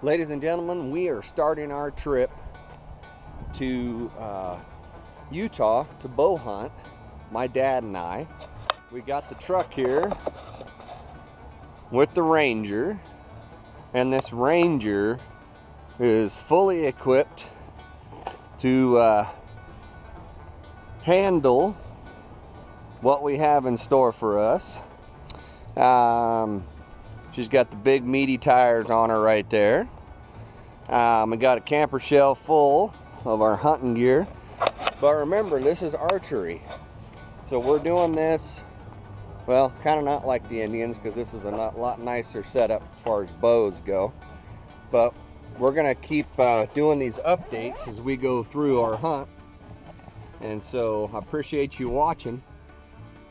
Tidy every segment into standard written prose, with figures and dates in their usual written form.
Ladies and gentlemen, we are starting our trip to Utah to bow hunt. My dad and I. We got the truck here with the Ranger, and this Ranger is fully equipped to handle what we have in store for us. She's got the big meaty tires on her right there. We got a camper shell full of our hunting gear. But remember, this is archery. So we're doing this, well, kind of not like the Indians, because this is a lot nicer setup as far as bows go. But we're going to keep doing these updates as we go through our hunt. And so I appreciate you watching.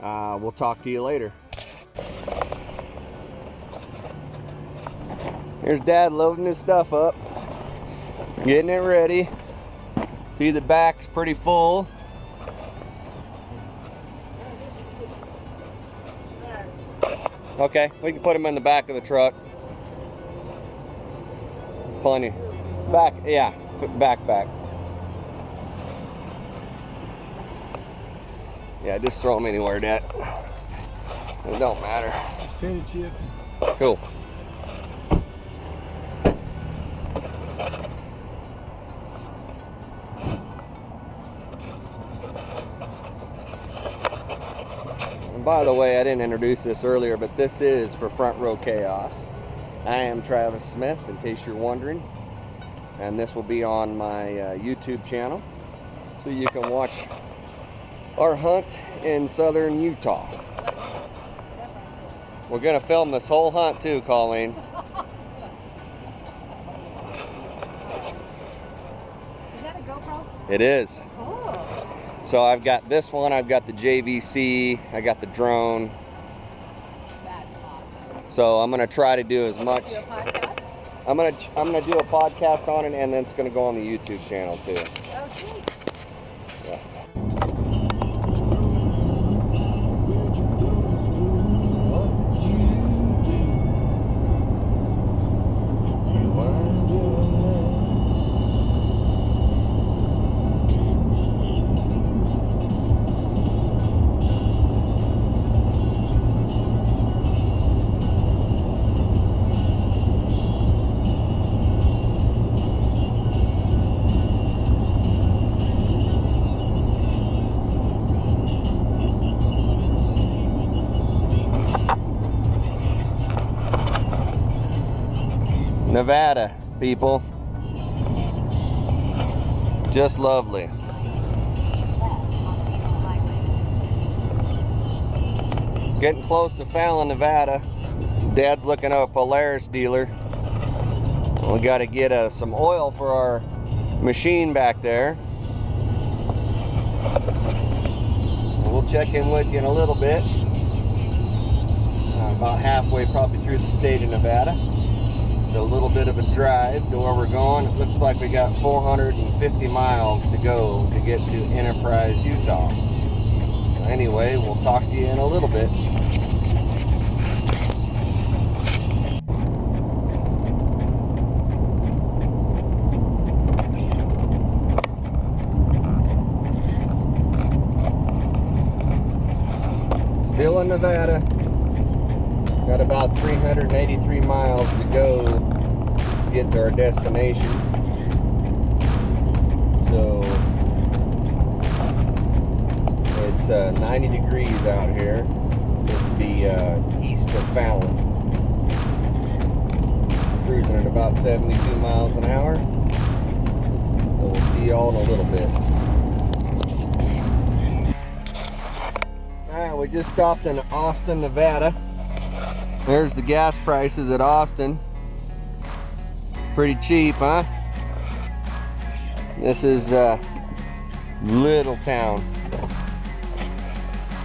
We'll talk to you later. Here's Dad loading his stuff up, getting it ready. See, the back's pretty full. Okay, we can put them in the back of the truck. Plenty. Back, yeah, back. Yeah, just throw them anywhere, Dad. It don't matter. Potato chips. Cool. And by the way, I didn't introduce this earlier, but this is for Front Row Chaos. I am Travis Smith, in case you're wondering, and this will be on my YouTube channel, so you can watch our hunt in southern Utah. We're gonna film this whole hunt too, Colleen. Is that a GoPro? It is. Oh. So I've got this one, I've got the JVC, I got the drone. That's awesome. So I'm gonna try to do as much. Do a podcast? I'm gonna do a podcast on it, and then it's gonna go on the YouTube channel too. Oh, sweet. Yeah. Nevada, people. Just lovely. Getting close to Fallon, Nevada. Dad's looking up a Polaris dealer. We got to get some oil for our machine back there. We'll check in with you in a little bit. About halfway probably through the state of Nevada. A little bit of a drive to where we're going. It looks like we got 450 miles to go to get to Enterprise, Utah. Anyway, we'll talk to you in a little bit. Still in Nevada. Got about 383 miles to go to get to our destination. So it's 90 degrees out here. This will be east of Fallon. Cruising at about 72 miles an hour. So we'll see y'all in a little bit. Alright, we just stopped in Austin, Nevada. There's the gas prices at Austin. Pretty cheap, huh? This is a little town,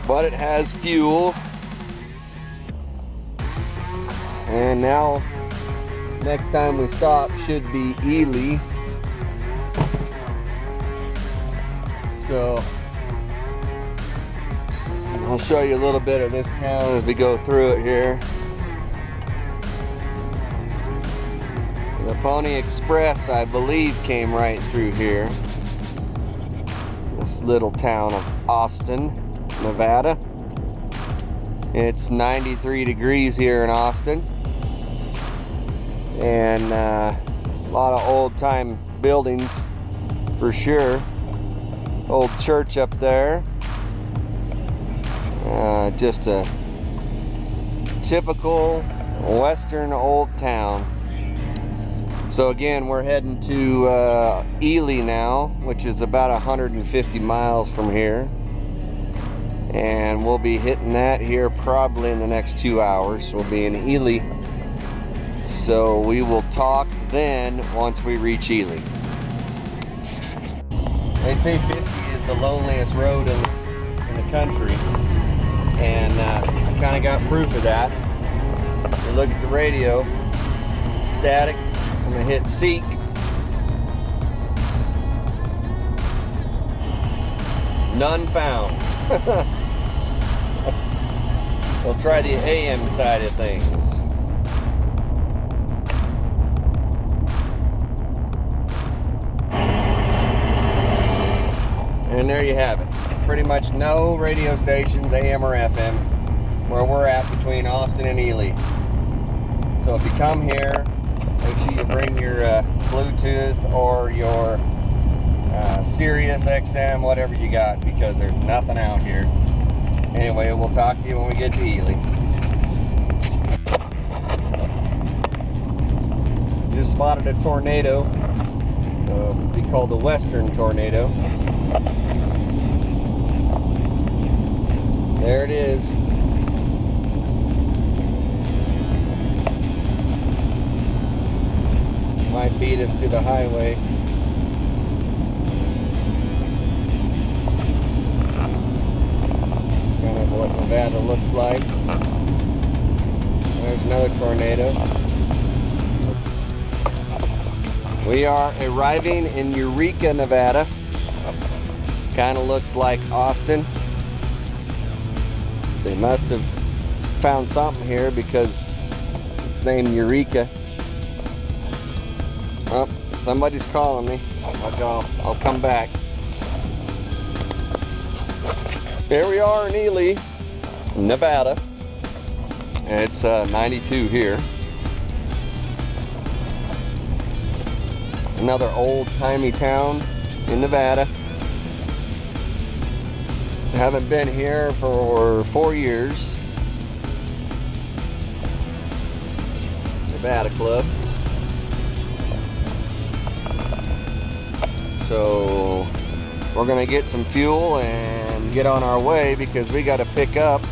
but it has fuel. And now, next time we stop should be Ely. So I'll show you a little bit of this town as we go through it here. The Pony Express, I believe, came right through here. This little town of Austin, Nevada. It's 93 degrees here in Austin. And a lot of old-time buildings for sure. Old church up there. Just a typical western old town. So again, we're heading to Ely now, which is about 150 miles from here. And we'll be hitting that here probably in the next 2 hours. We'll be in Ely. So we will talk then once we reach Ely. They say 50 is the loneliest road in the country. And I kind of got proof of that. You look at the radio, static. I'm gonna hit seek. None found. We'll try the AM side of things. And there you have it. Pretty much no radio stations, AM or FM, where we're at between Austin and Ely. So if you come here, make sure you bring your Bluetooth or your Sirius XM, whatever you got, because there's nothing out here. Anyway, we'll talk to you when we get to Ely. Just spotted a tornado. It'd be called the Western tornado. There it is. Might beat us to the highway. Kind of what Nevada looks like. There's another tornado. We are arriving in Eureka, Nevada. Kind of looks like Austin. They must have found something here because it's named Eureka. Oh, somebody's calling me. I'll come back. Here we are in Ely, Nevada. And it's 92 here. Another old-timey town in Nevada. Haven't been here for 4 years. Nevada Club. So we're gonna get some fuel and get on our way because we got to pick up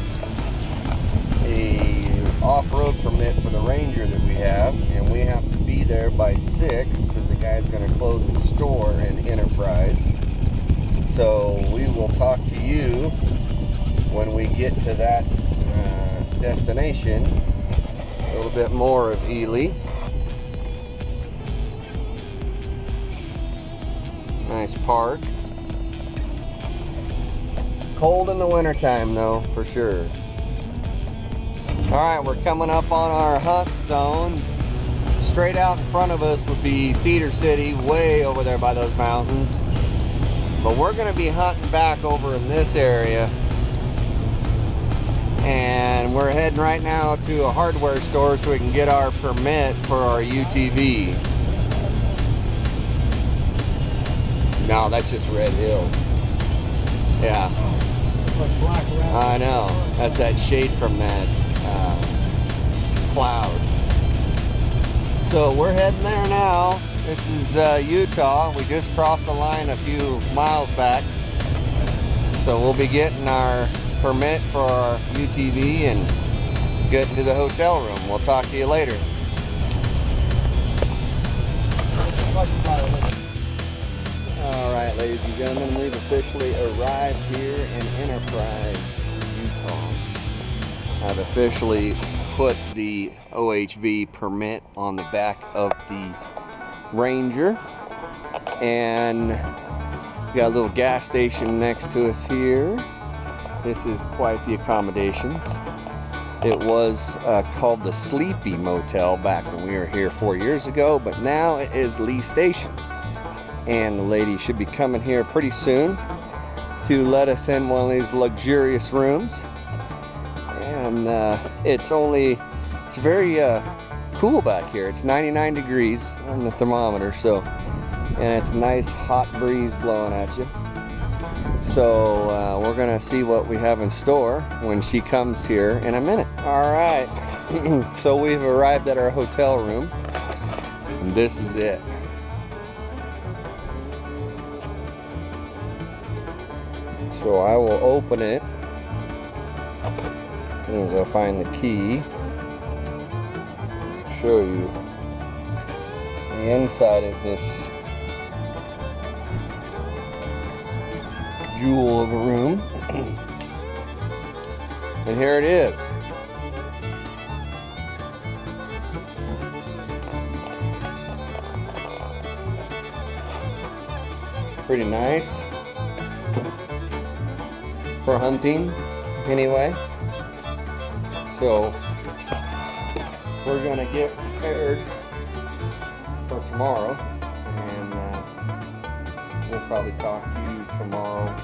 a off-road permit for the Ranger that we have, and we have to be there by 6 because the guy's gonna close his store in Enterprise. So we will talk to you when we get to that destination. A little bit more of Ely. Nice park. Cold in the wintertime though, for sure. Alright, we're coming up on our hunt zone. Straight out in front of us would be Cedar City, way over there by those mountains. But we're going to be hunting back over in this area. And we're heading right now to a hardware store so we can get our permit for our UTV. No, that's just Red Hills. Yeah. I know. That's that shade from that cloud. So we're heading there now. This is Utah. We just crossed the line a few miles back. So we'll be getting our permit for our UTV and getting to the hotel room. We'll talk to you later. Alright, ladies and gentlemen, we've officially arrived here in Enterprise, Utah. I've officially put the OHV permit on the back of the Ranger, and we got a little gas station next to us here. This is quite the accommodations. It was called the Sleepy Motel back when we were here 4 years ago, but now it is Lee Station. And the lady should be coming here pretty soon to let us in one of these luxurious rooms. And it's very cool back here. It's 99 degrees on the thermometer, so, and it's nice hot breeze blowing at you. So we're gonna see what we have in store when she comes here in a minute. All right, so we've arrived at our hotel room, and this is it. So I will open it as I find the key. Show you the inside of this jewel of a room. And here it is. Pretty nice for hunting anyway. So we're gonna get prepared for tomorrow, and we'll probably talk to you tomorrow.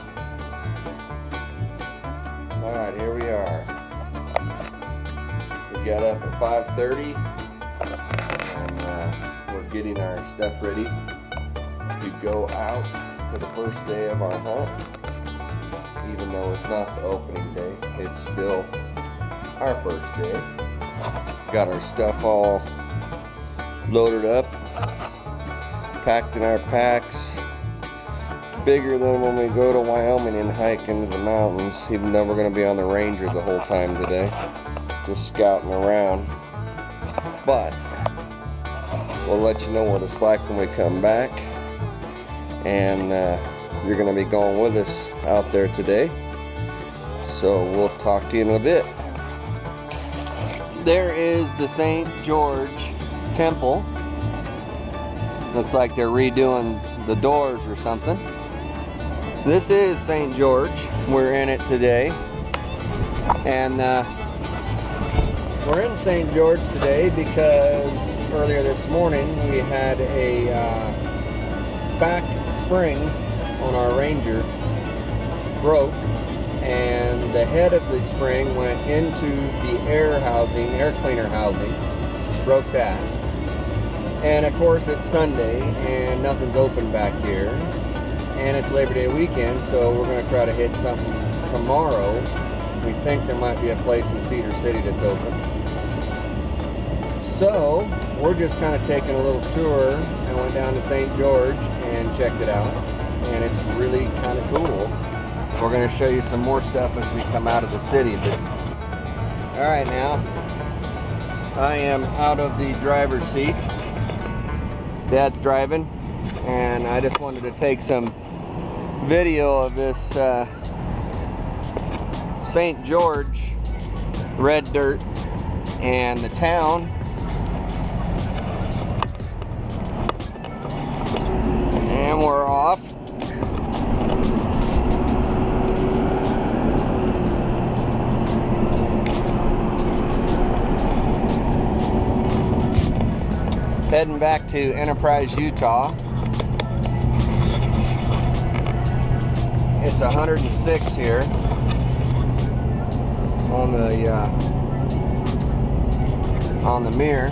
All right, here we are. We got up at 5:30, and we're getting our stuff ready to go out for the first day of our hunt. Even though it's not the opening day, it's still our first day. Got our stuff all loaded up, packed in our packs. Bigger than when we go to Wyoming and hike into the mountains, even though we're going to be on the Ranger the whole time today, just scouting around. But we'll let you know what it's like when we come back, and you're going to be going with us out there today, so we'll talk to you in a bit. There is the St. George Temple. Looks like they're redoing the doors or something. This is St. George. We're in it today, and we're in St. George today because earlier this morning we had a back spring on our Ranger broke, and the head of the spring went into the air cleaner housing, broke that. And of course it's Sunday and nothing's open back here, and it's Labor Day weekend, so we're going to try to hit something tomorrow. We think there might be a place in Cedar City that's open. So we're just kind of taking a little tour and went down to St. George and checked it out, and it's really kind of cool. We're going to show you some more stuff as we come out of the city. But all right, now I am out of the driver's seat. Dad's driving, and I just wanted to take some video of this St. George red dirt and the town. And we're off. Heading back to Enterprise, Utah. It's 106 here on the mirror.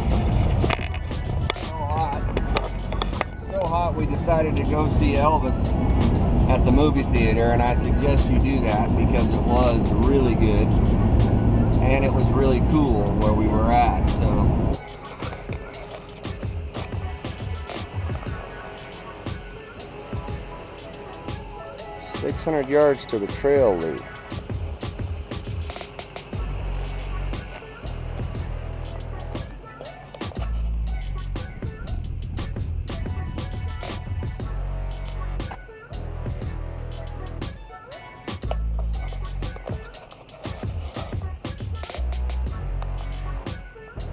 So hot we decided to go see Elvis at the movie theater, and I suggest you do that because it was really good and it was really cool where we were at. So 600 yards to the trail loop.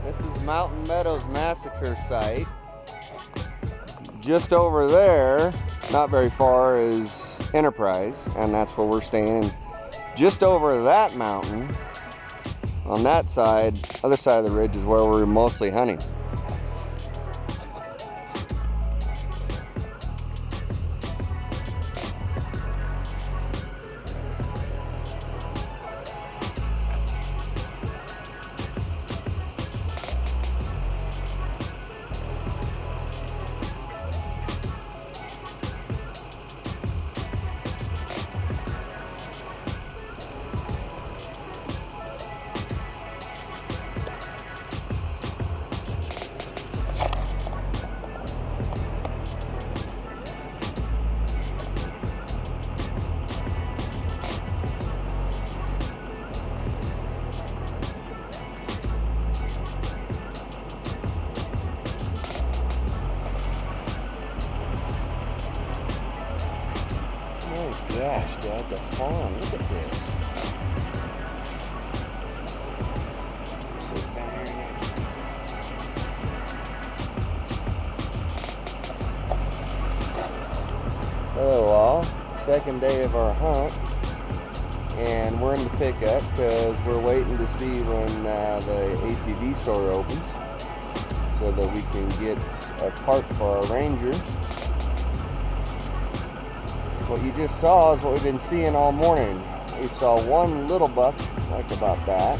This is Mountain Meadows Massacre Site. Just over there, not very far, is Enterprise, and that's where we're staying. And just over that mountain on that side, other side of the ridge is where we're mostly hunting. Oh gosh, Dad, the fawn, look at this. Hello all, second day of our hunt, and we're in the pickup because we're waiting to see when the ATV store opens so that we can get a part for our Ranger. What you just saw is what we've been seeing all morning. We saw one little buck, like about that,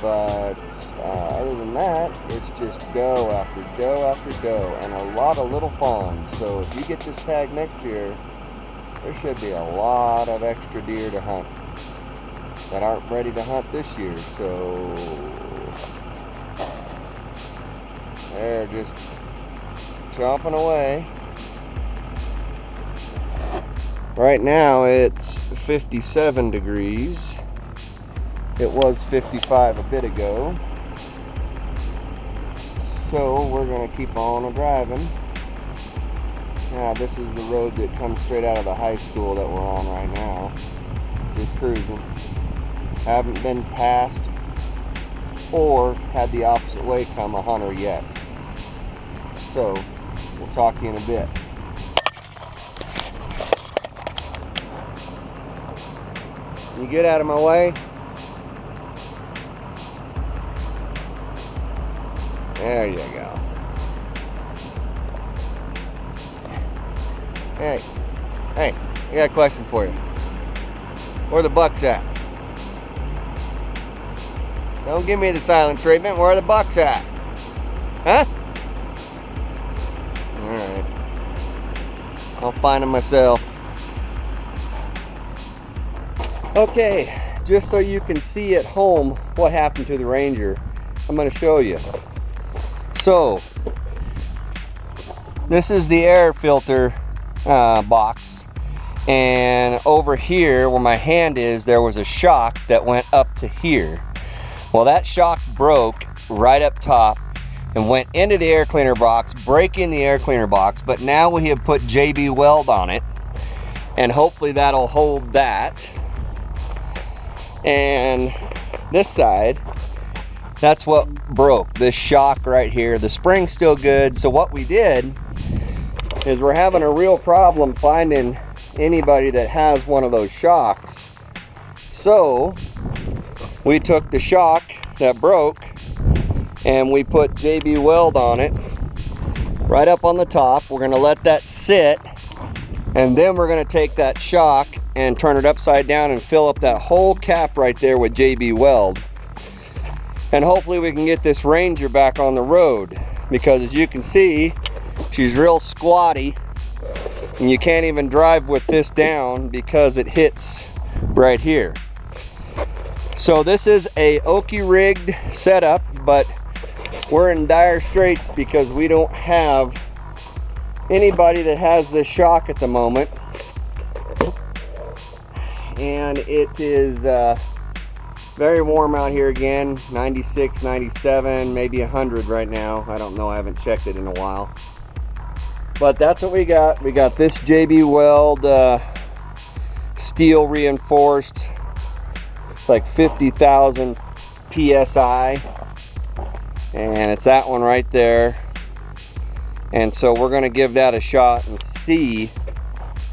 but other than that, it's just doe after doe after doe, and a lot of little fawns. So if you get this tag next year, there should be a lot of extra deer to hunt that aren't ready to hunt this year. So they're just chomping away. Right now it's 57 degrees. It was 55 a bit ago. So we're gonna keep on driving. Now this is the road that comes straight out of the high school that we're on right now. Just cruising. Haven't been passed or had the opposite way come a hunter yet. So we'll talk to you in a bit. You get out of my way. There you go. Hey, I got a question for you. Where the bucks at? Don't give me the silent treatment. Where are the bucks at? Huh? Alright. I'll find them myself. Okay, just so you can see at home what happened to the Ranger, I'm going to show you. So, this is the air filter box, and over here where my hand is, there was a shock that went up to here. Well, that shock broke right up top and went into the air cleaner box, breaking the air cleaner box, but now we have put JB Weld on it, and hopefully that'll hold that. And this side, that's what broke, this shock right here. The spring's still good. So what we did is we're having a real problem finding anybody that has one of those shocks. So we took the shock that broke and we put JB Weld on it right up on the top. We're gonna let that sit, and then we're gonna take that shock and turn it upside down and fill up that whole cap right there with JB Weld. And hopefully we can get this Ranger back on the road, because as you can see, she's real squatty and you can't even drive with this down because it hits right here. So this is a Okie rigged setup, but we're in dire straits because we don't have anybody that has this shock at the moment. And it is very warm out here again, 96, 97, maybe 100 right now. I don't know, I haven't checked it in a while. But that's what we got. We got this JB Weld steel reinforced. It's like 50,000 PSI. And it's that one right there. And so we're gonna give that a shot and see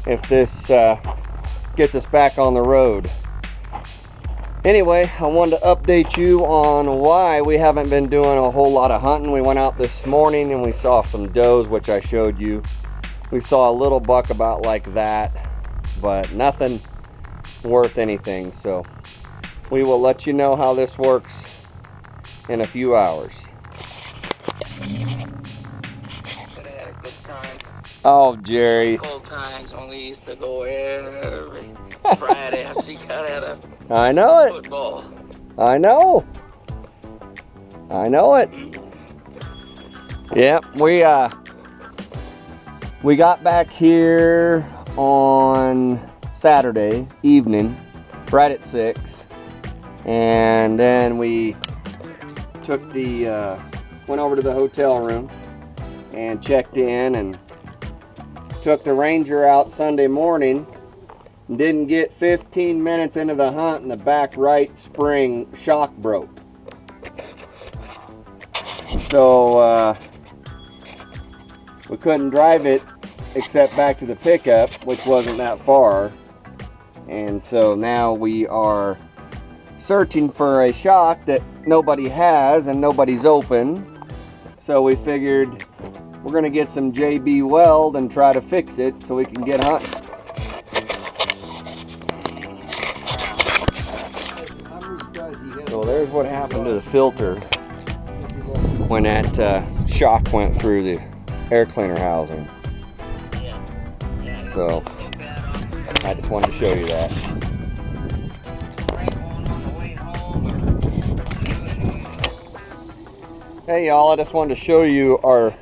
if this gets us back on the road. Anyway, I wanted to update you on why we haven't been doing a whole lot of hunting. We went out this morning and we saw some does, which I showed you. We saw a little buck about like that, but nothing worth anything. So we will let you know how this works in a few hours. Oh, Jerry. Old times when we used to go every Friday after you got out of I know it. football. I know. I know it. Yep, we got back here on Saturday evening, right at 6, and then we took went over to the hotel room and checked in and took the Ranger out Sunday morning. Didn't get 15 minutes into the hunt and the back right spring shock broke. So we couldn't drive it except back to the pickup, which wasn't that far. And so now we are searching for a shock that nobody has and nobody's open. So we figured we're gonna get some JB Weld and try to fix it so we can get hunting. So there's what happened to the filter when that shock went through the air cleaner housing. So I just wanted to show you that. Hey y'all, I just wanted to show you our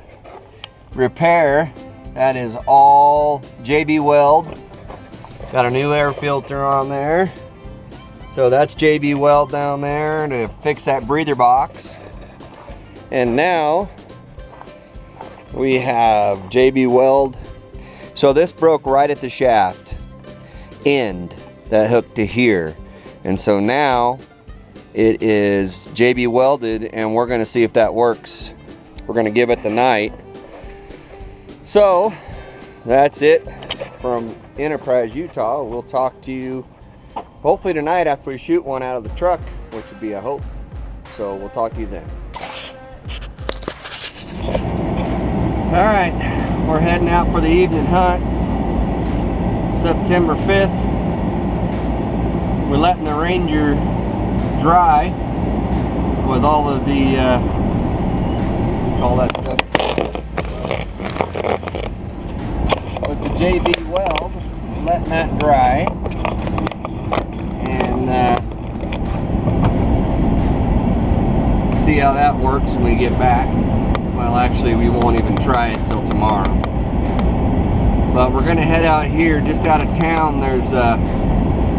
repair. That is all JB Weld. Got a new air filter on there. So that's JB Weld down there to fix that breather box. And now we have JB Weld. So this broke right at the shaft end that hooked to here. And so now it is JB welded and we're gonna see if that works. We're gonna give it the night. So that's it from Enterprise, Utah. We'll talk to you hopefully tonight after we shoot one out of the truck, which would be a hope. So we'll talk to you then. All right, we're heading out for the evening hunt. September 5th. We're letting the Ranger dry with all of the all that stuff. With the JB Weld, letting that dry. And see how that works when we get back. Well, actually, we won't even try it till tomorrow. But we're gonna head out here, just out of town. There's a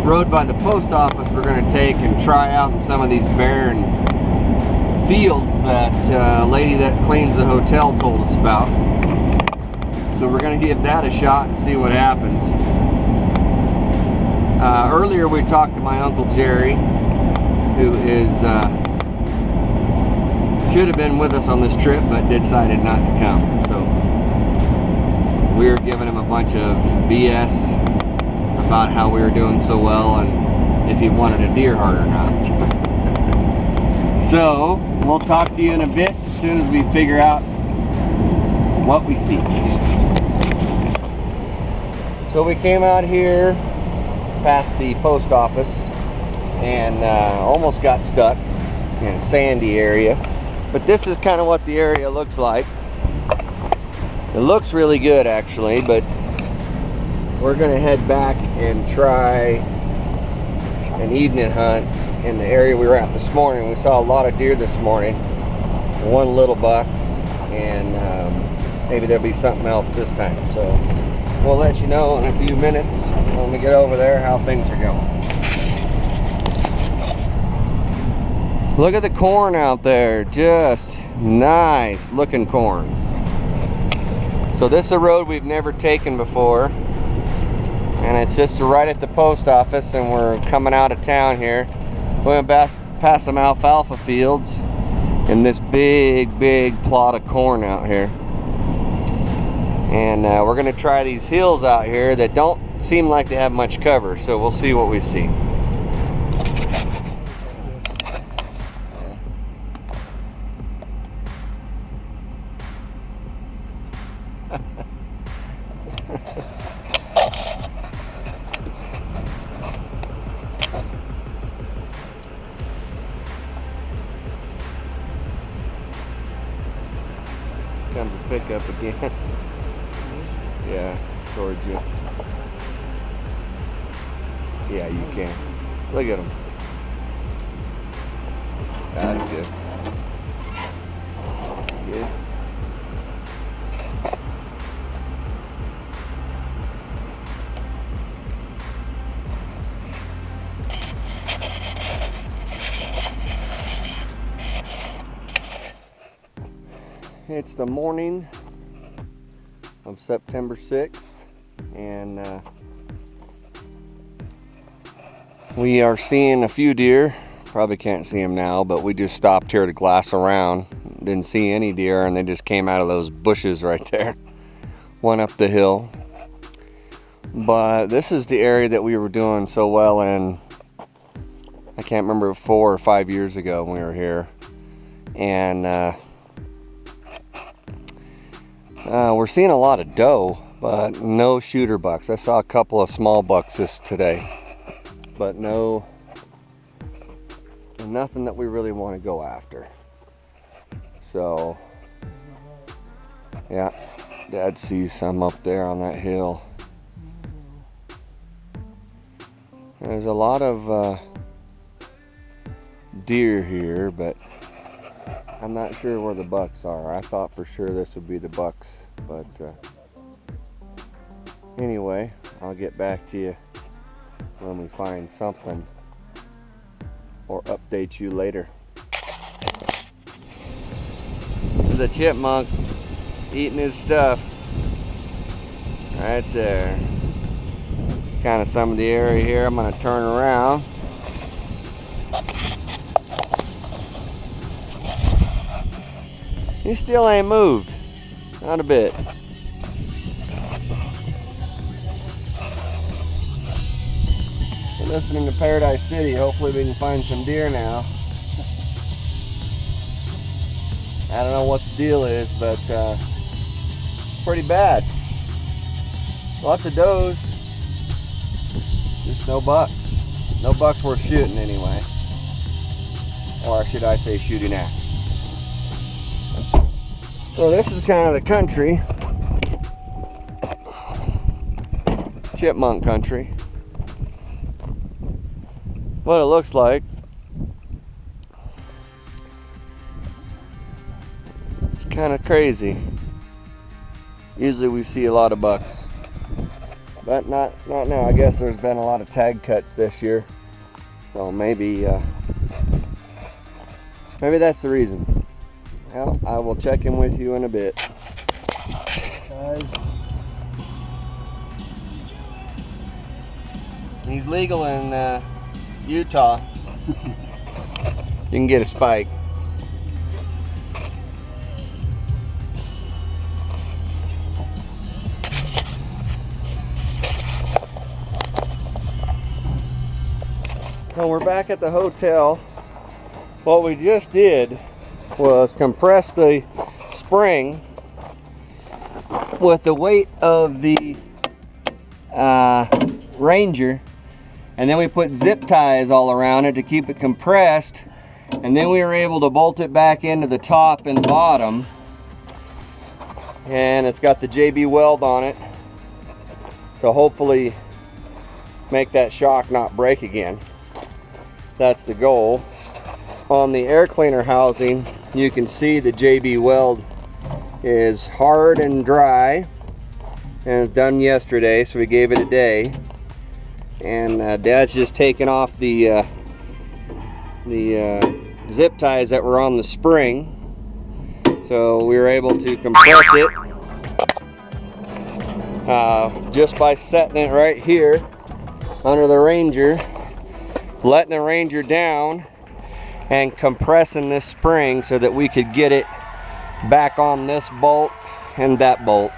road by the post office we're gonna take and try out in some of these barren fields that lady that cleans the hotel told us about. So we're gonna give that a shot and see what happens. Earlier we talked to my Uncle Jerry, who is should have been with us on this trip but decided not to come. So we were giving him a bunch of BS about how we were doing so well and if he wanted a deer hunt or not. So we'll talk to you in a bit as soon as we figure out what we see. So we came out here past the post office and almost got stuck in a sandy area. But this is kind of what the area looks like. It looks really good actually, but we're gonna head back and try an evening hunt in the area we were at this morning. We saw a lot of deer this morning, one little buck, and maybe there'll be something else this time. So we'll let you know in a few minutes when we get over there how things are going. Look at the corn out there, just nice looking corn. So this is a road we've never taken before, and it's just right at the post office, and we're coming out of town here. We went past some alfalfa fields and this big plot of corn out here. And we're gonna try these hills out here that don't seem like they have much cover, so we'll see what we see. comes a pickup again. Yeah, towards you. Yeah, you can. Look at them. That's good. Good. It's the morning of September 6th, and we are seeing a few deer. Probably can't see them now, but we just stopped here to glass around. Didn't see any deer, and they just came out of those bushes right there. Went up the hill. But this is the area that we were doing so well in. I can't remember, 4 or 5 years ago when we were here. And we're seeing a lot of doe, but no shooter bucks. I saw a couple of small bucks today, but nothing that we really want to go after. So yeah, Dad sees some up there on that hill. There's a lot of deer here, but I'm not sure where the bucks are. I thought for sure this would be the bucks, but anyway, I'll get back to you when we find something, or update you later. The chipmunk eating his stuff right there. Kind of some of the area here. I'm going to turn around. He still ain't moved, not a bit. We're listening to Paradise City. Hopefully we can find some deer now. I don't know what the deal is, but pretty bad. Lots of does, just no bucks. No bucks worth shooting anyway. Or should I say shooting at. So this is kind of the country. Chipmunk country. What it looks like. It's kind of crazy. Usually we see a lot of bucks, but not now. I guess there's been a lot of tag cuts this year, so maybe that's the reason. Well, I will check in with you in a bit. He's legal in Utah. You can get a spike. Well, we're back at the hotel. What we just did was compress the spring with the weight of the Ranger, and then we put zip ties all around it to keep it compressed, and then we were able to bolt it back into the top and bottom, and it's got the JB Weld on it to hopefully make that shock not break again. That's the goal. On the air cleaner housing, you can see the JB Weld is hard and dry, and it's done yesterday, so we gave it a day. And Dad's just taking off the zip ties that were on the spring, so we were able to compress it just by setting it right here under the Ranger, letting the Ranger down and compressing this spring so that we could get it back on this bolt and that bolt.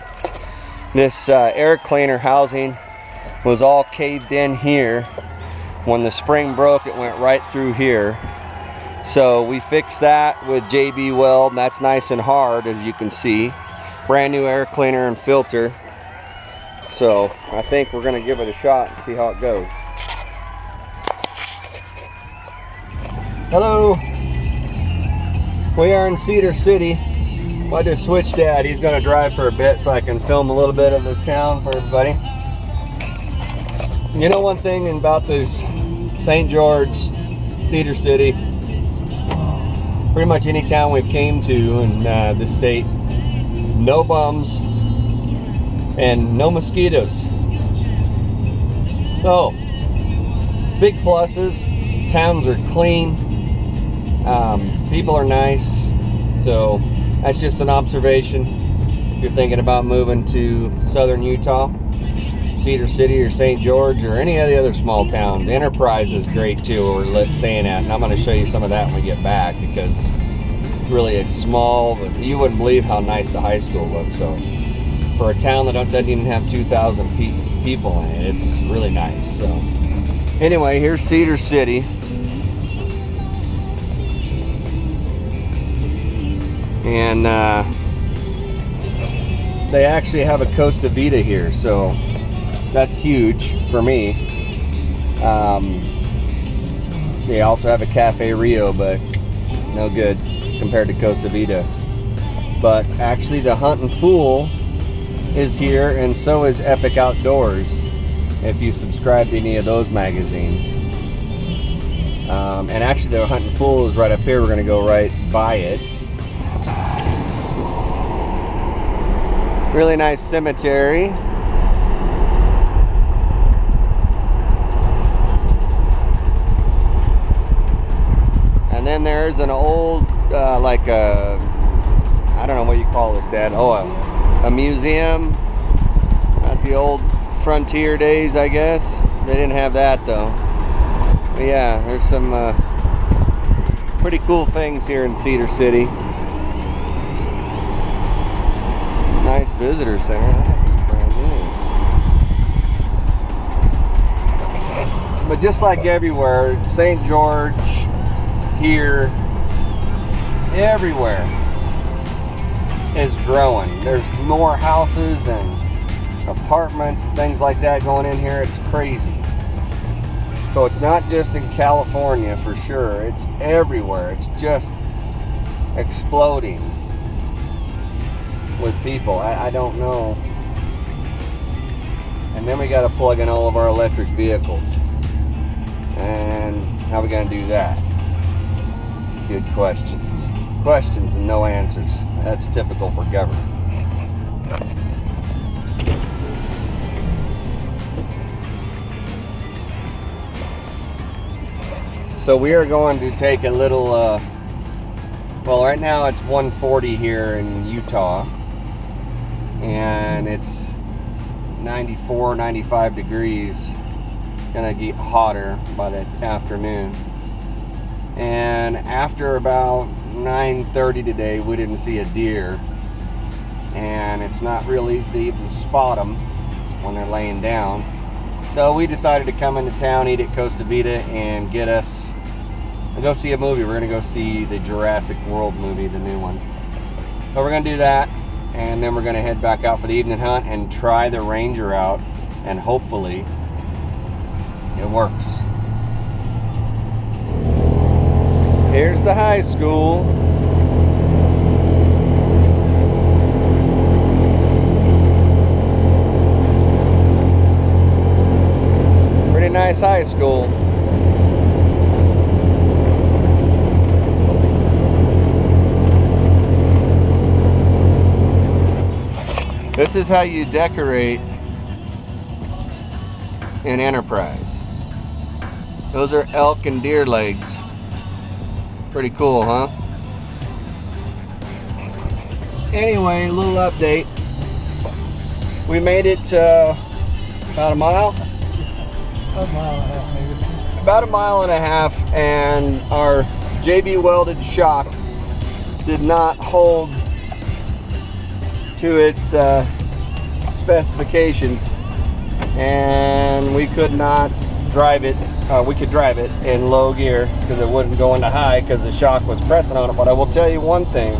This air cleaner housing was all caved in here. When the spring broke, it went right through here. So we fixed that with JB Weld, and that's nice and hard, as you can see. Brand new air cleaner and filter. So I think we're gonna give it a shot and see how it goes. Hello, we are in Cedar City. I just switched Dad. He's going to drive for a bit so I can film a little bit of this town for everybody. You know, one thing about this St. George, Cedar City, pretty much any town we've came to in the state, no bums and no mosquitoes. So, big pluses. Towns are clean. People are nice. So, that's just an observation. If you're thinking about moving to southern Utah, Cedar City or St. George or any of the other small towns, Enterprise is great too, where we're staying at. And I'm going to show you some of that when we get back, because it's really small, but you wouldn't believe how nice the high school looks. So for a town that doesn't even have 2,000 people in it, it's really nice. So anyway, here's Cedar City. And they actually have a Costa Vida here, so that's huge for me. They also have a Cafe Rio, but no good compared to Costa Vida. But actually the Hunt and Fool is here, and so is Epic Outdoors, if you subscribe to any of those magazines. And actually the Hunt and Fool is right up here. We're going to go right by it. Really nice cemetery. And then there's an old, like a, I don't know what you call this, Dad. Oh, a museum. Not the old frontier days, I guess. They didn't have that though. But yeah, there's some pretty cool things here in Cedar City. Nice visitor center. That is brand new. But just like everywhere, St. George, here, everywhere is growing. There's more houses and apartments and things like that going in here. It's crazy. So it's not just in California for sure. It's everywhere. It's just exploding with people. I don't know. And then we got to plug in all of our electric vehicles. And how are we going to do that? Good questions. Questions and no answers. That's typical for government. So we are going to take a little, well, right now it's 140 here in Utah. And it's 94, 95 degrees. Gonna get hotter by the afternoon. And after about 9:30 today, we didn't see a deer. And it's not real easy to even spot them when they're laying down. So we decided to come into town, eat at Costa Vida, and get us and go see a movie. We're gonna go see the Jurassic World movie, the new one. So we're gonna do that. And then we're going to head back out for the evening hunt and try the Ranger out, and hopefully it works. Here's the high school. Pretty nice high school. This is how you decorate in Enterprise. Those are elk and deer legs. Pretty cool, huh? Anyway, a little update. We made it about a mile? About a mile and a half, maybe. About a mile and a half, and our JB welded shock did not hold to its specifications, and we could not drive it. We could drive it in low gear because it wouldn't go into high because the shock was pressing on it. But I will tell you one thing: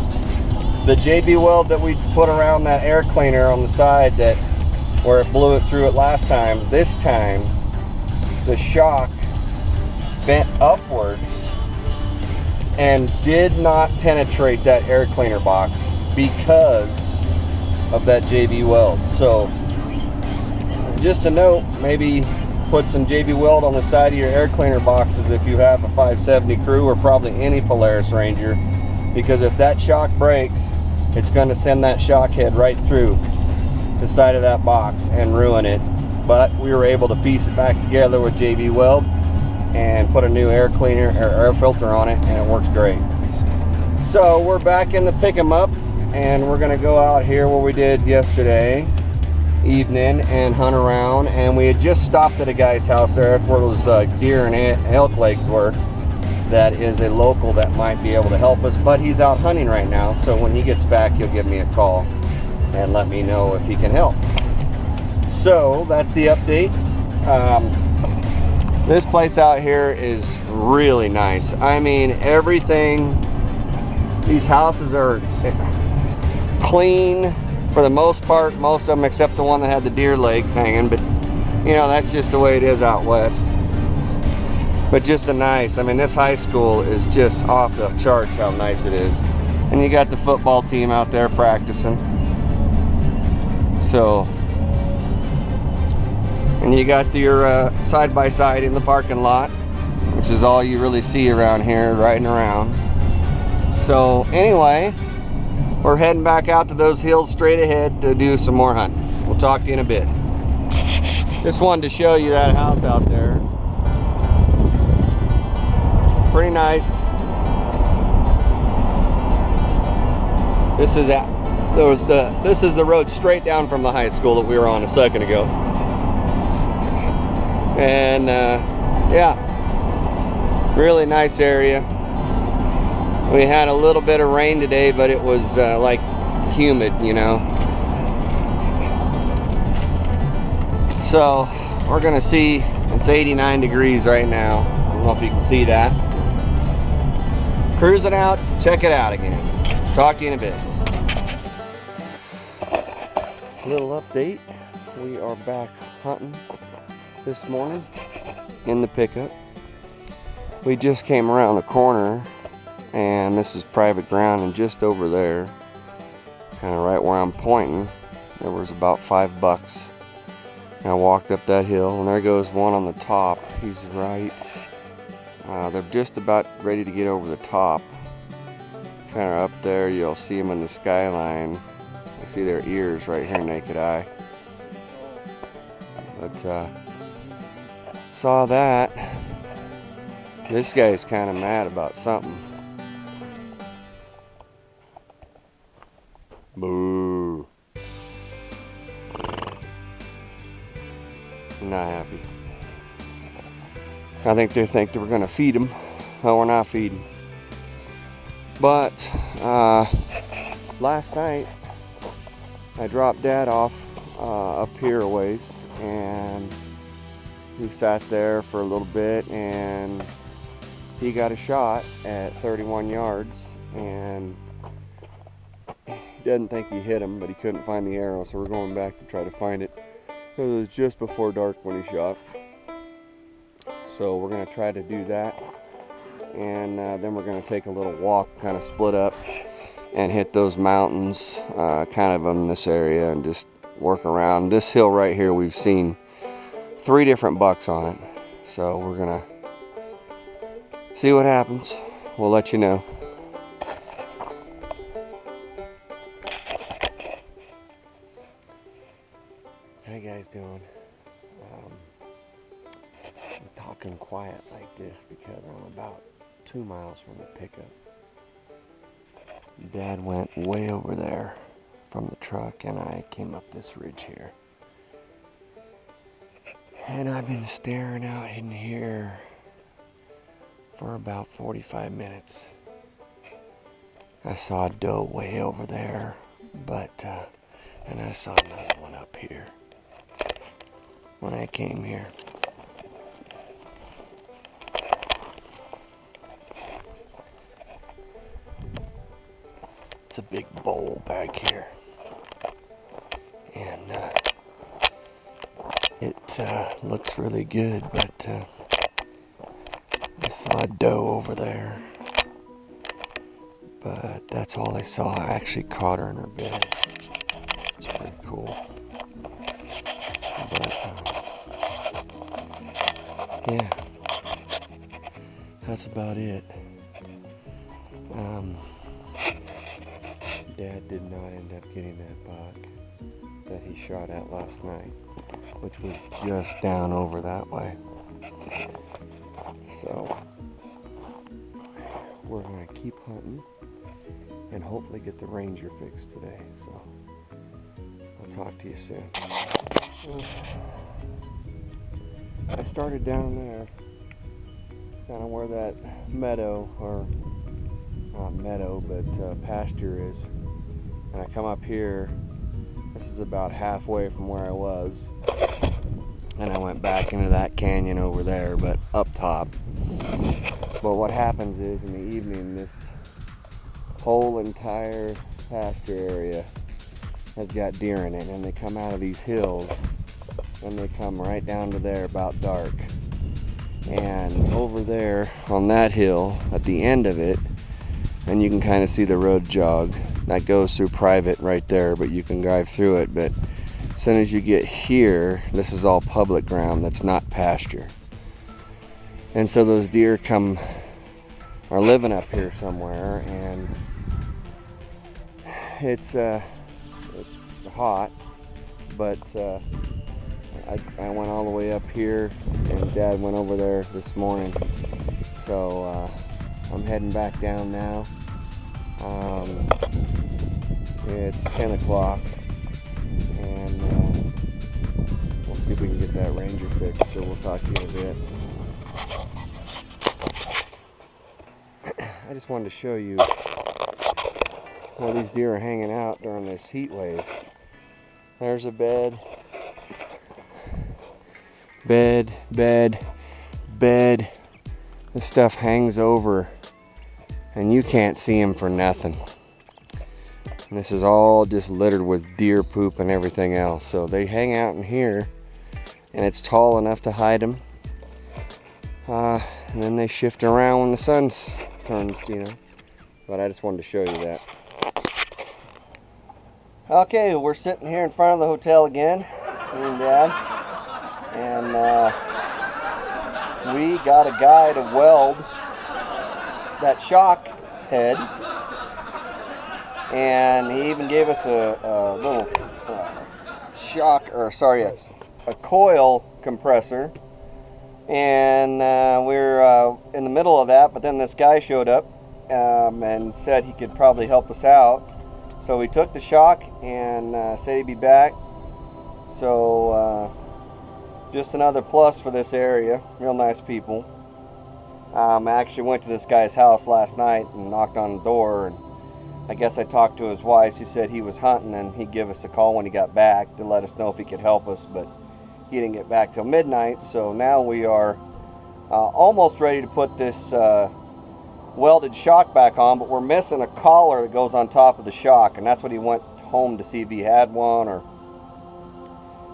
the JB weld that we put around that air cleaner on the side, that where it blew it through it last time, this time the shock bent upwards and did not penetrate that air cleaner box. because of that JB Weld. So just a note, maybe put some JB Weld on the side of your air cleaner boxes if you have a 570 Crew or probably any Polaris Ranger, because if that shock breaks, it's going to send that shock head right through the side of that box and ruin it. But we were able to piece it back together with JB Weld and put a new air cleaner or air filter on it, and it works great. So we're back in the pick 'em up, and we're going to go out here where we did yesterday evening and hunt around. And we had just stopped at a guy's house there where those deer and elk legs were. That is a local that might be able to help us, but he's out hunting right now, so when he gets back he'll give me a call and let me know if he can help. So that's the update. This place out here is really nice. I mean, everything, these houses are clean for the most part, most of them except the one that had the deer legs hanging, but you know, that's just the way it is out west. But just a nice, I mean, this high school is just off the charts how nice it is. And you got the football team out there practicing. So, and you got your side-by-side in the parking lot, which is all you really see around here, riding around. So anyway, we're heading back out to those hills straight ahead to do some more hunting. We'll talk to you in a bit. Just wanted to show you that house out there. Pretty nice. This is the road straight down from the high school that we were on a second ago. And yeah, really nice area. We had a little bit of rain today, but it was like humid, you know. So we're gonna see, it's 89 degrees right now. I don't know if you can see that. Cruising out, check it out again. Talk to you in a bit. Little update. We are back hunting this morning in the pickup. We just came around the corner, and this is private ground, and just over there, kind of right where I'm pointing, there was about 5 bucks. And I walked up that hill, and there goes one on the top. He's right. They're just about ready to get over the top. Kind of up there, you'll see them in the skyline. I see their ears right here, naked eye. But saw that. This guy's kind of mad about something. Boo. Not happy. I think they think that we're gonna feed them. No, we're not feeding. But last night I dropped Dad off up here a ways, and he sat there for a little bit, and he got a shot at 31 yards, and he didn't think he hit him, but he couldn't find the arrow, so we're going back to try to find it. It was just before dark when he shot. So we're going to try to do that, and then we're going to take a little walk, kind of split up, and hit those mountains kind of in this area and just work around. This hill right here, we've seen 3 different bucks on it. So we're going to see what happens. We'll let you know. How you guys doing? I'm talking quiet like this because I'm about 2 miles from the pickup. Dad went way over there from the truck, and I came up this ridge here. And I've been staring out in here for about 45 minutes. I saw a doe way over there, but and I saw another one up here when I came here. It's a big bowl back here, and it looks really good, but I saw a doe over there, But that's all I saw. I actually caught her in her bed. It's pretty cool. But yeah, that's about it. Dad did not end up getting that buck that he shot at last night, which was just down over that way. So we're gonna keep hunting and hopefully get the ranger fixed today. So I'll talk to you soon. I started down there, kind of where that meadow, or not meadow, but pasture is. And I come up here. This is about halfway from where I was. And I went back into that canyon over there, but up top. But what happens is in the evening, this whole entire pasture area has got deer in it, and they come out of these hills and they come right down to there about dark. And over there on that hill at the end of it, and you can kind of see the road jog that goes through private right there, but you can drive through it. But as soon as you get here, this is all public ground that's not pasture. And so those deer are living up here somewhere, and it's hot, but I went all the way up here, and Dad went over there this morning. So I'm heading back down now. It's 10 o'clock, and we'll see if we can get that ranger fixed. So we'll talk to you in a bit. I just wanted to show you where these deer are hanging out during this heat wave. There's a bed. This stuff hangs over, and you can't see them for nothing. And this is all just littered with deer poop and everything else. So they hang out in here, and it's tall enough to hide them. And then they shift around when the sun turns, But I just wanted to show you that. Okay, we're sitting here in front of the hotel again, me and Dad. And we got a guy to weld that shock head, and he even gave us a little a coil compressor. And we're in the middle of that, but then this guy showed up and said he could probably help us out. So we took the shock and said he'd be back. So just another plus for this area. Real nice people. I actually went to this guy's house last night and knocked on the door, and I guess I talked to his wife. She said he was hunting and he'd give us a call when he got back to let us know if he could help us, but he didn't get back till midnight. So now we are almost ready to put this welded shock back on, but we're missing a collar that goes on top of the shock, and that's what he went home to see if he had one.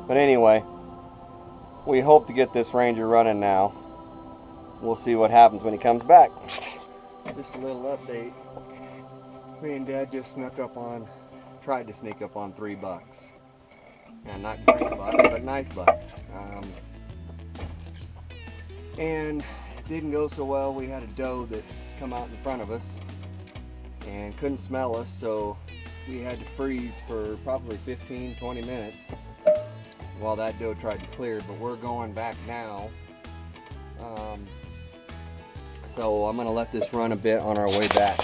But anyway, we hope to get this Ranger running now. We'll see what happens when he comes back. Just a little update. Me and Dad just tried to sneak up on 3 bucks. And not great bucks, but nice bucks. And it didn't go so well. We had a doe that come out in front of us and couldn't smell us, so we had to freeze for probably 15-20 minutes while that doe tried to clear. But we're going back now. So I'm gonna let this run a bit on our way back.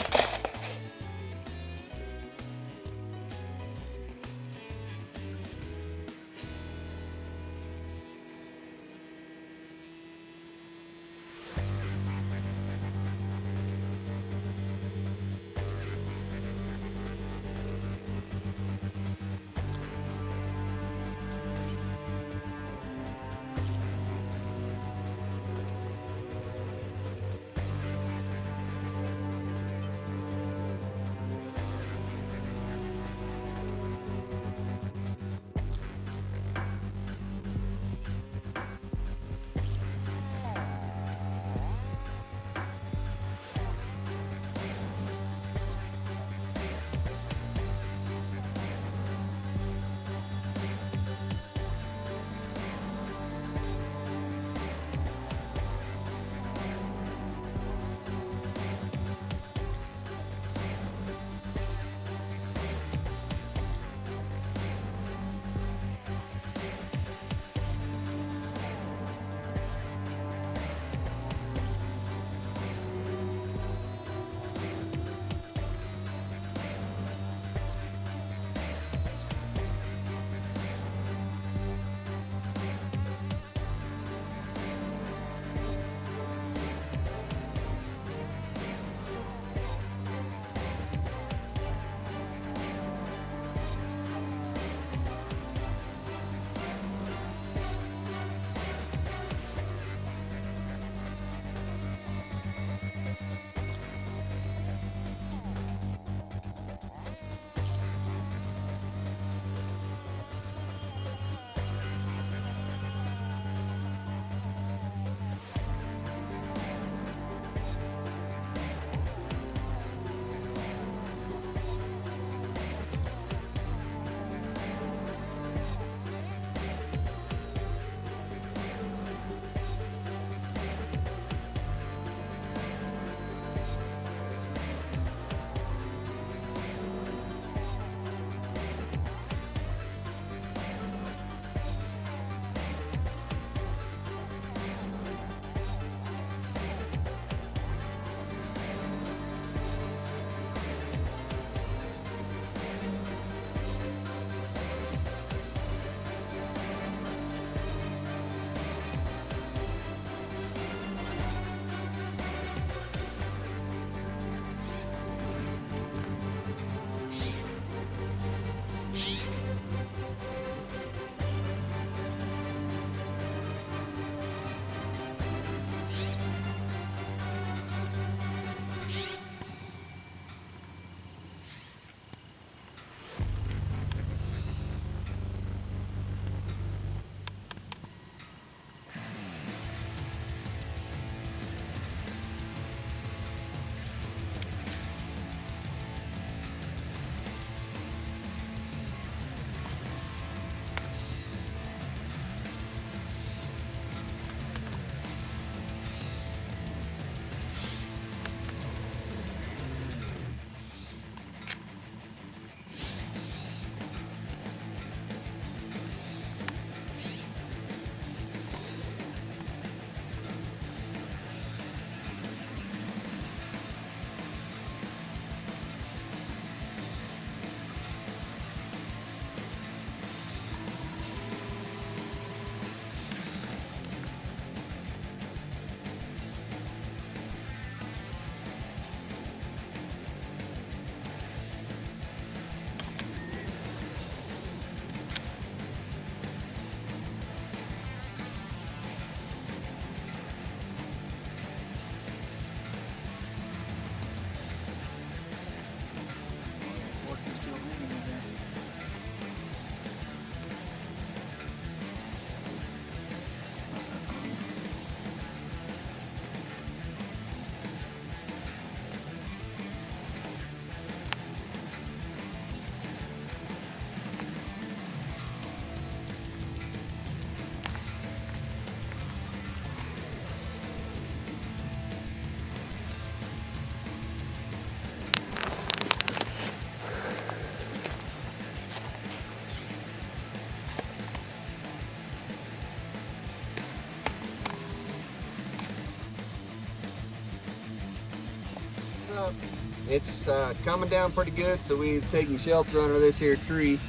it's coming down pretty good, so we've taken shelter under this here tree,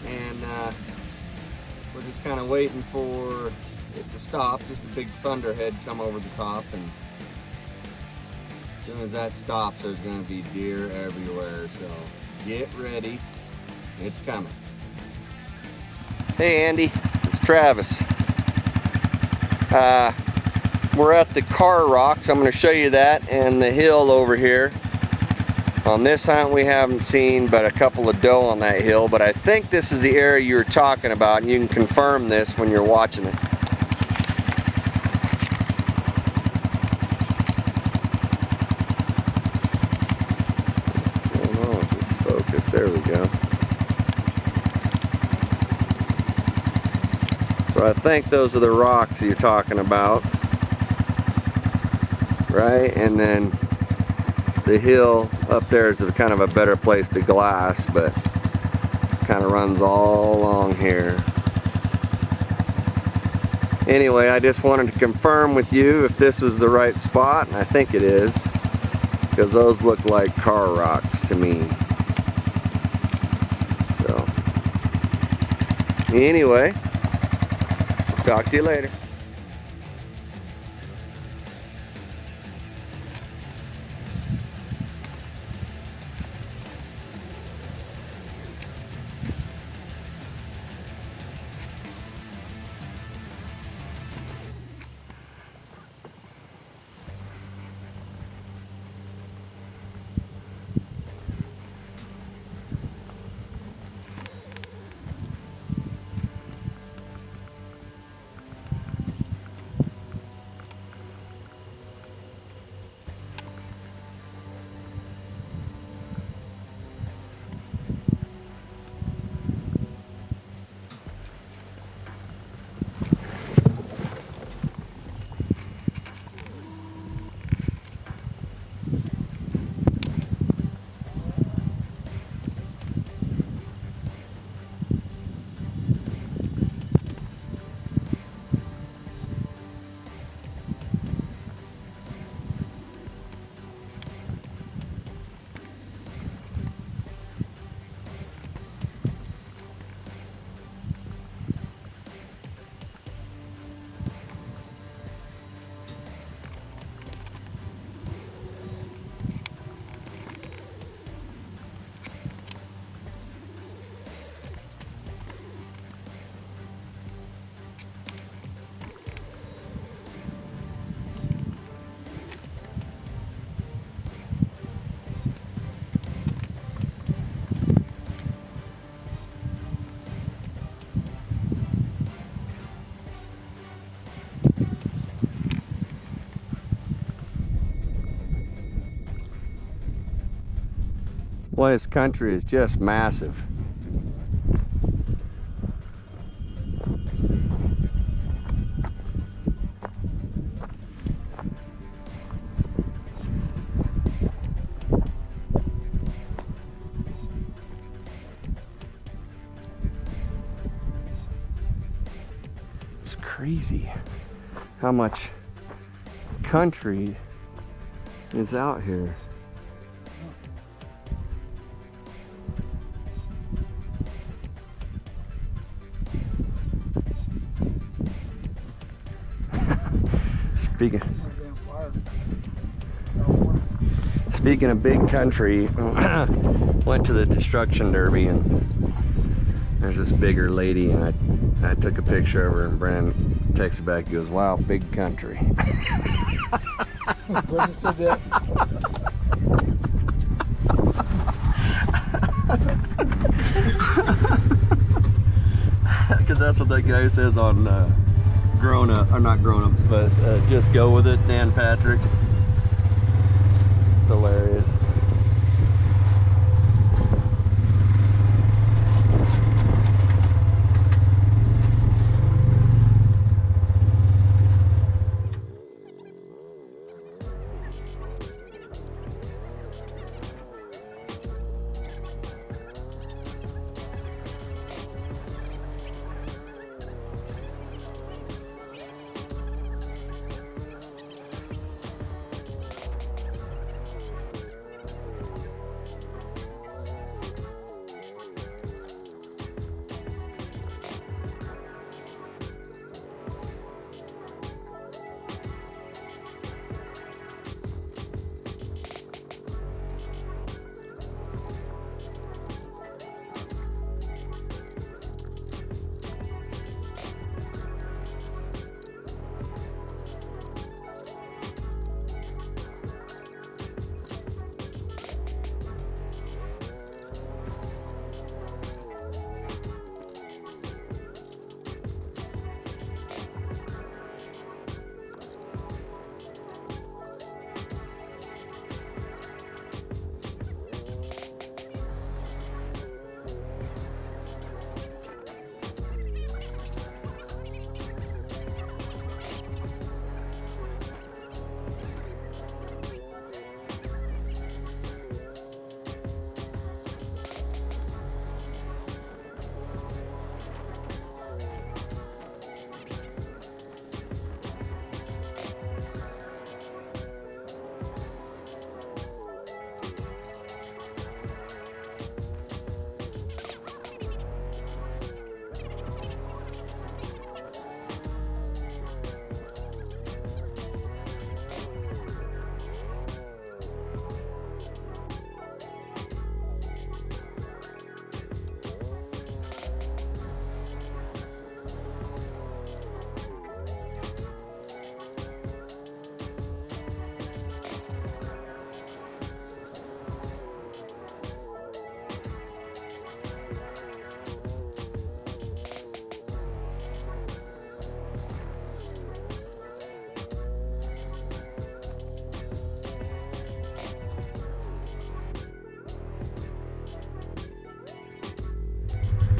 and we're just kind of waiting for it to stop. Just a big thunderhead come over the top, and as soon as that stops, there's going to be deer everywhere, so get ready, it's coming. Hey Andy, it's Travis. We're at the Car Rocks. I'm going to show you that and the hill over here. On this hunt we haven't seen but a couple of doe on that hill, but I think this is the area you were talking about, and you can confirm this when you're watching it. What's going on with this focus? There we go. So I think those are the rocks you're talking about. Right, and then the hill up there is kind of a better place to glass, but kind of runs all along here. Anyway, I just wanted to confirm with you if this was the right spot, and I think it is, because those look like Car Rocks to me. So, anyway, talk to you later. Well, this country is just massive. It's crazy how much country is out here. Speaking of big country, went to the destruction derby, and there's this bigger lady, and I took a picture of her, and Brandon texted back, he goes, "Wow, big country." Brandon said that. Because that's what that guy says on Grown Up, or not Grown Ups, but Just Go With It, Dan Patrick. It's hilarious.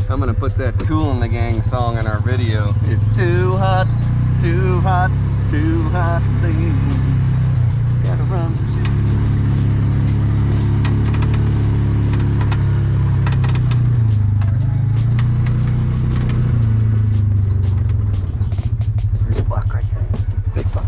I'm gonna put that Tool in the Gang song in our video. It's too hot, too hot, too hot, baby. Gotta run. There's a buck right here. Big buck.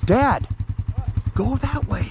Dad, go that way.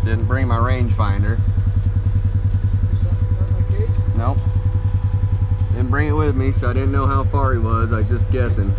Didn't bring my rangefinder. Nope. Didn't bring it with me, so I didn't know how far he was. I was just guessing.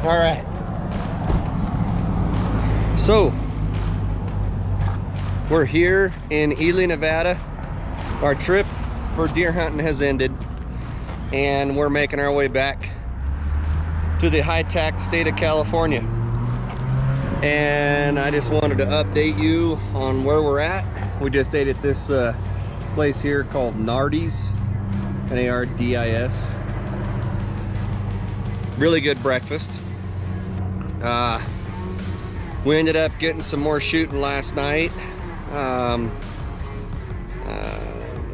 All right. So we're here in Ely, Nevada. Our trip for deer hunting has ended, and we're making our way back to the high-tax state of California. And I just wanted to update you on where we're at. We just ate at this place here called Nardi's, N-A-R-D-I-S. Really good breakfast. We ended up getting some more shooting last night.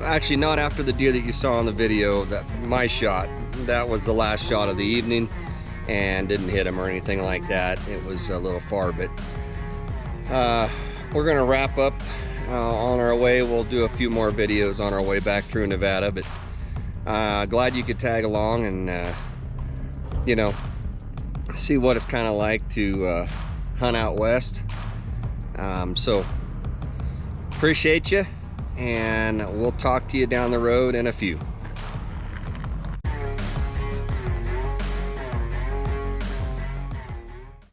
Actually, not after the deer that you saw in the video, that my shot. That was the last shot of the evening, and didn't hit him or anything like that. It was a little far, but we're gonna wrap up on our way. We'll do a few more videos on our way back through Nevada, but glad you could tag along and you know, see what it's kind of like to hunt out west. So appreciate you, and we'll talk to you down the road in a few.